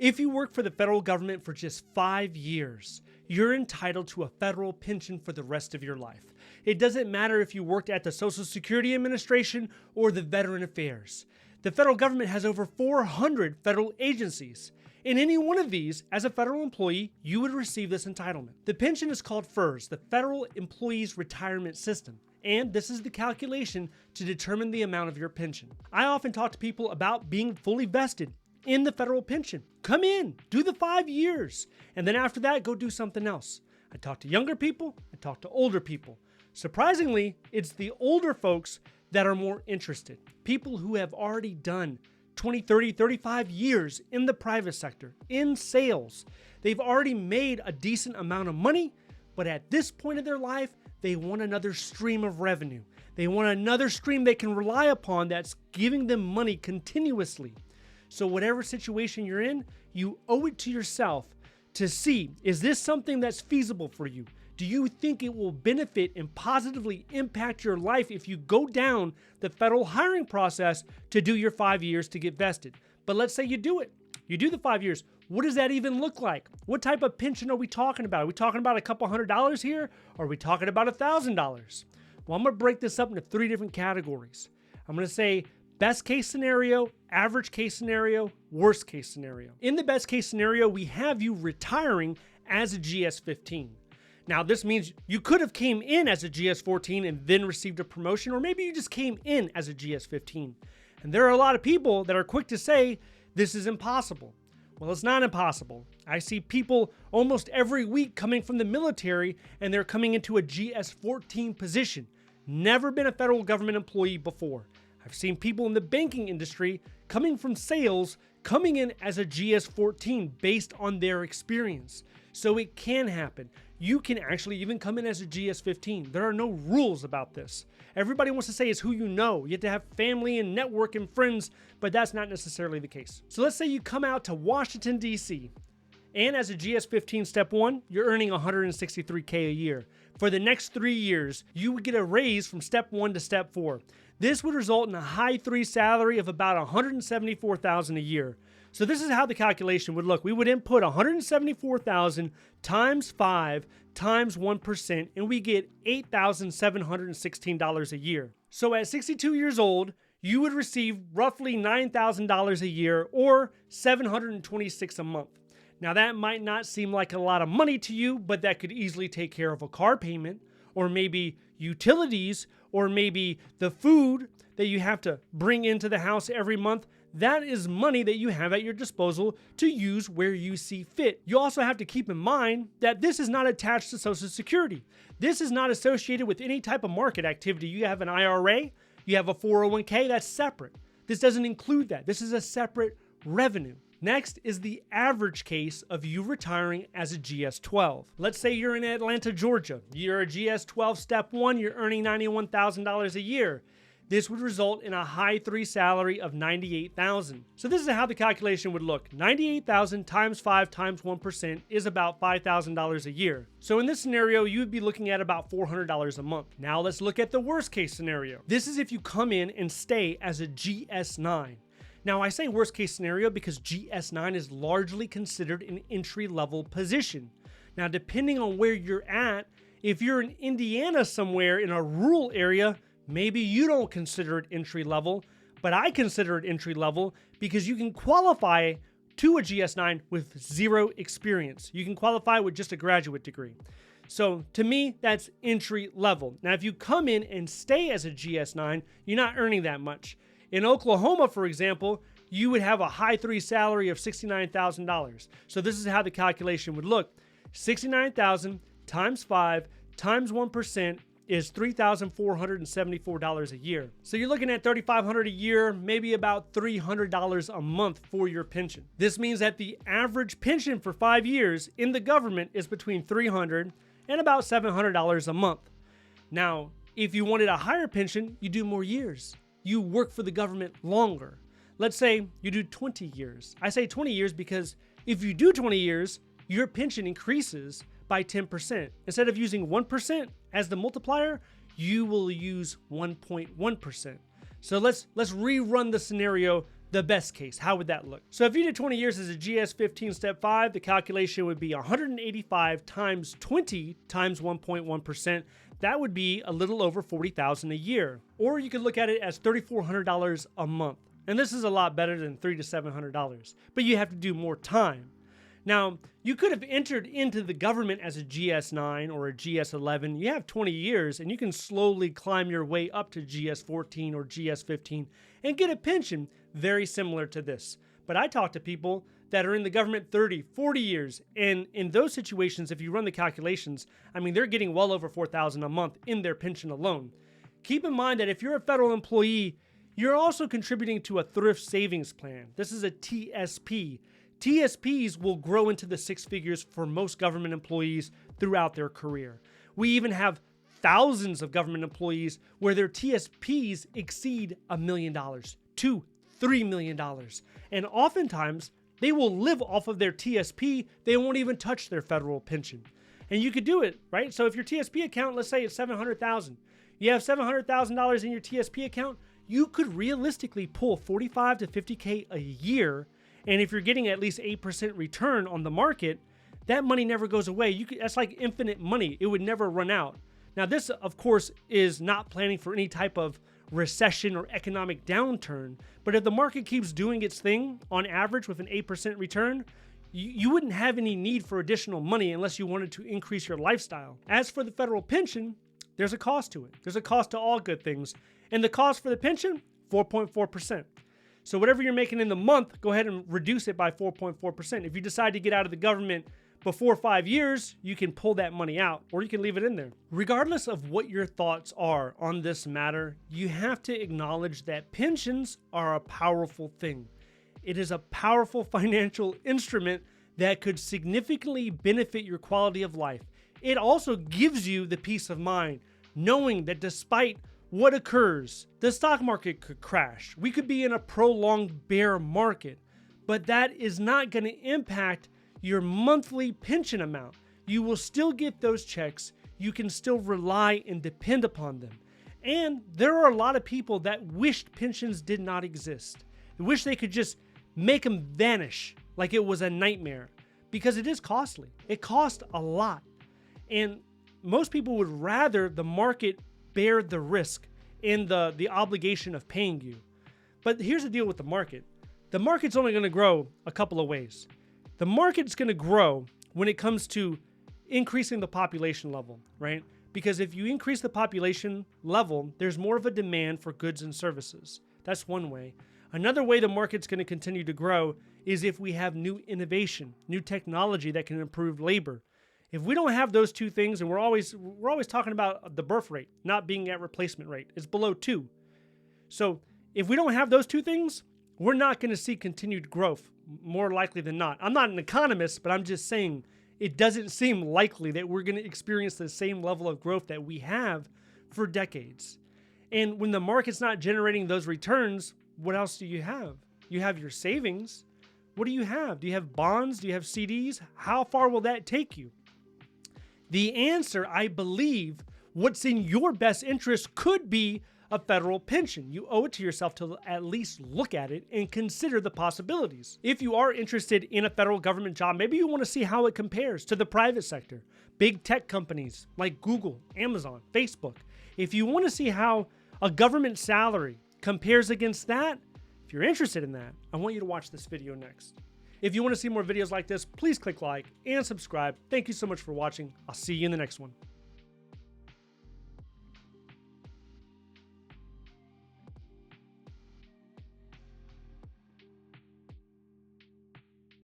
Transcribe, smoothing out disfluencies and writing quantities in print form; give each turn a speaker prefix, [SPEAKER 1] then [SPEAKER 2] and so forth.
[SPEAKER 1] If you work for the federal government for just 5 years, you're entitled to a federal pension for the rest of your life. It doesn't matter if you worked at the Social Security Administration or the Veteran Affairs. The federal government has over 400 federal agencies. In any one of these, as a federal employee, you would receive this entitlement. The pension is called FERS, the Federal Employees Retirement System, and this is the calculation to determine the amount of your pension. I often talk to people about being fully vested in the federal pension. Come in, do the 5 years, and then after that, go do something else. I talk to younger people, I talk to older people. Surprisingly, it's the older folks that are more interested. People who have already done 20, 30, 35 years in the private sector, in sales. They've already made a decent amount of money, but at this point in their life, they want another stream of revenue. They want another stream they can rely upon that's giving them money continuously. So whatever situation you're in, you owe it to yourself to see, is this something that's feasible for you? Do you think it will benefit and positively impact your life if you go down the federal hiring process to do your 5 years to get vested? But let's say you do it. You do the 5 years. What does that even look like? What type of pension are we talking about? Are we talking about a couple $100 here? Or are we talking about $1,000? Well, I'm going to break this up into 3 different categories. I'm going to say best case scenario, average case scenario, worst case scenario. In the best case scenario, we have you retiring as a GS-15. Now, this means you could have came in as a GS-14 and then received a promotion, or maybe you just came in as a GS-15. And there are a lot of people that are quick to say, this is impossible. Well, it's not impossible. I see people almost every week coming from the military, and they're coming into a GS-14 position. Never been a federal government employee before. I've seen people in the banking industry coming from sales, coming in as a GS-14 based on their experience. So it can happen. You can actually even come in as a GS-15. There are no rules about this. Everybody wants to say it's who you know. You have to have family and network and friends, but that's not necessarily the case. So let's say you come out to Washington, D.C., and as a GS-15 Step 1, you're earning $163K a year. For the next 3 years, you would get a raise from Step 1 to Step 4. This would result in a high 3 salary of about $174,000 a year. So this is how the calculation would look. We would input $174,000 times 5 times 1%, and we get $8,716 a year. So at 62 years old, you would receive roughly $9,000 a year or $726 a month. Now that might not seem like a lot of money to you, but that could easily take care of a car payment, or maybe utilities, or maybe the food that you have to bring into the house every month. That is money that you have at your disposal to use where you see fit. You also have to keep in mind that this is not attached to Social Security. This is not associated with any type of market activity. You have an IRA, you have a 401k, that's separate. This doesn't include that. This is a separate revenue. Next is the average case of you retiring as a GS-12. Let's say you're in Atlanta, Georgia. You're a GS-12 Step 1, you're earning $91,000 a year. This would result in a high 3 salary of $98,000. So this is how the calculation would look. $98,000 times 5 times 1% is about $5,000 a year. So in this scenario, you would be looking at about $400 a month. Now let's look at the worst case scenario. This is if you come in and stay as a GS-9. Now I say worst case scenario because GS-9 is largely considered an entry-level position. Now depending on where you're at, if you're in Indiana somewhere in a rural area, maybe you don't consider it entry level, but I consider it entry level because you can qualify to a GS-9 with 0 experience. You can qualify with just a graduate degree. So to me, that's entry level. Now, if you come in and stay as a GS-9, you're not earning that much. In Oklahoma, for example, you would have a high 3 salary of $69,000. So this is how the calculation would look. $69,000 times 5 times 1% is $3,474 a year. So you're looking at $3,500 a year, maybe about $300 a month for your pension. This means that the average pension for 5 years in the government is between $300 and about $700 a month. Now, if you wanted a higher pension, you do more years. You work for the government longer. Let's say you do 20 years. I say 20 years because if you do 20 years, your pension increases by 10%. Instead of using 1% as the multiplier, you will use 1.1%. So let's rerun the scenario the best case, how would that look? So if you did 20 years as a GS-15 Step 5, the calculation would be 185 times 20 times 1.1%. That would be a little over $40,000 a year. Or you could look at it as $3,400 a month. And this is a lot better than $300 to $700, but you have to do more time. Now, you could have entered into the government as a GS-9 or a GS-11. You have 20 years, and you can slowly climb your way up to GS-14 or GS-15 and get a pension very similar to this. But I talk to people that are in the government 30, 40 years, and in those situations, if you run the calculations, I mean, they're getting well over $4,000 a month in their pension alone. Keep in mind that if you're a federal employee, you're also contributing to a thrift savings plan. This is a TSP. TSPs will grow into the six figures for most government employees throughout their career. We even have thousands of government employees where their TSPs exceed $1 million to $3 million. And oftentimes, they will live off of their TSP. They won't even touch their federal pension. And you could do it, right? So if your TSP account, let's say it's $700,000, you have $700,000 in your TSP account, you could realistically pull $45 to $50K a year. And if you're getting at least 8% return on the market, that money never goes away. That's like infinite money. It would never run out. Now, this, of course, is not planning for any type of recession or economic downturn. But if the market keeps doing its thing on average with an 8% return, you wouldn't have any need for additional money unless you wanted to increase your lifestyle. As for the federal pension, there's a cost to it. There's a cost to all good things. And the cost for the pension, 4.4%. So whatever you're making in the month, go ahead and reduce it by 4.4%. If you decide to get out of the government before 5 years, you can pull that money out, or you can leave it in there. Regardless of what your thoughts are on this matter, you have to acknowledge that pensions are a powerful thing. It is a powerful financial instrument that could significantly benefit your quality of life. It also gives you the peace of mind, knowing that despite what occurs, the stock market could crash. We could be in a prolonged bear market, but that is not going to impact your monthly pension amount. You will still get those checks. You can still rely and depend upon them. And there are a lot of people that wished pensions did not exist. They wish they could just make them vanish like it was a nightmare, because it is costly. It costs a lot. And most people would rather the market bear the risk and the obligation of paying you. But here's the deal with the market. The market's only going to grow a couple of ways. The market's going to grow when it comes to increasing the population level, right? Because if you increase the population level, there's more of a demand for goods and services. That's one way. Another way the market's going to continue to grow is if we have new innovation, new technology that can improve labor. If we don't have those two things, and we're always talking about the birth rate not being at replacement rate, it's below 2. So if we don't have those two things, we're not going to see continued growth, more likely than not. I'm not an economist, but I'm just saying it doesn't seem likely that we're going to experience the same level of growth that we have for decades. And when the market's not generating those returns, what else do you have? You have your savings. What do you have? Do you have bonds? Do you have CDs? How far will that take you? The answer, I believe, what's in your best interest could be a federal pension. You owe it to yourself to at least look at it and consider the possibilities. If you are interested in a federal government job, maybe you want to see how it compares to the private sector. Big tech companies like Google, Amazon, Facebook. If you want to see how a government salary compares against that, if you're interested in that, I want you to watch this video next. If you want to see more videos like this, please click like and subscribe. Thank you so much for watching. I'll see you in the next one.